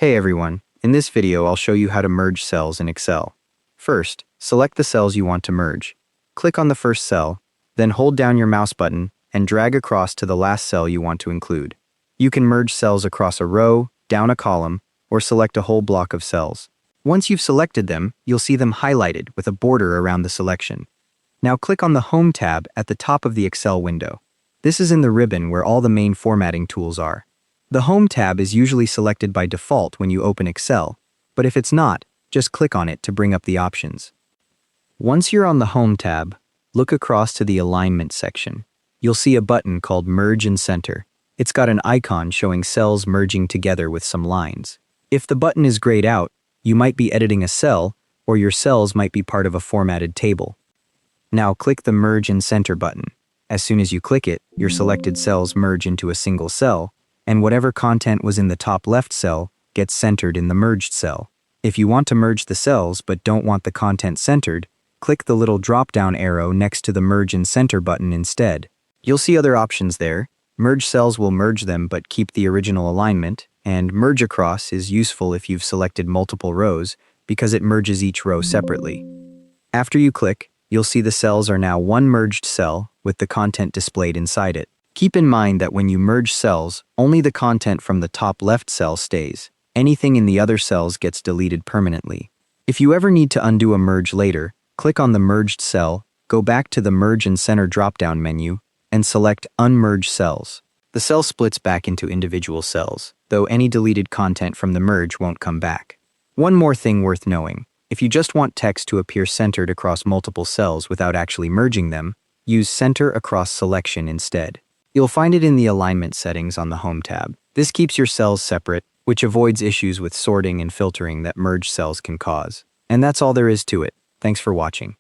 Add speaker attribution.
Speaker 1: Hey everyone, in this video I'll show you how to merge cells in Excel. First, select the cells you want to merge. Click on the first cell, then hold down your mouse button and drag across to the last cell you want to include. You can merge cells across a row, down a column, or select a whole block of cells. Once you've selected them, you'll see them highlighted with a border around the selection. Now click on the Home tab at the top of the Excel window. This is in the ribbon where all the main formatting tools are. The Home tab is usually selected by default when you open Excel, but if it's not, just click on it to bring up the options. Once you're on the Home tab, look across to the Alignment section. You'll see a button called Merge and Center. It's got an icon showing cells merging together with some lines. If the button is grayed out, you might be editing a cell, or your cells might be part of a formatted table. Now click the Merge and Center button. As soon as you click it, your selected cells merge into a single cell, and whatever content was in the top left cell gets centered in the merged cell. If you want to merge the cells but don't want the content centered, click the little drop-down arrow next to the Merge and Center button instead. You'll see other options there. Merge cells will merge them but keep the original alignment, and Merge Across is useful if you've selected multiple rows because it merges each row separately. After you click, you'll see the cells are now one merged cell with the content displayed inside it. Keep in mind that when you merge cells, only the content from the top left cell stays. Anything in the other cells gets deleted permanently. If you ever need to undo a merge later, click on the merged cell, go back to the Merge and Center drop-down menu, and select Unmerge Cells. The cell splits back into individual cells, though any deleted content from the merge won't come back. One more thing worth knowing. If you just want text to appear centered across multiple cells without actually merging them, use Center Across Selection instead. You'll find it in the Alignment settings on the Home tab. This keeps your cells separate, which avoids issues with sorting and filtering that merged cells can cause. And that's all there is to it. Thanks for watching.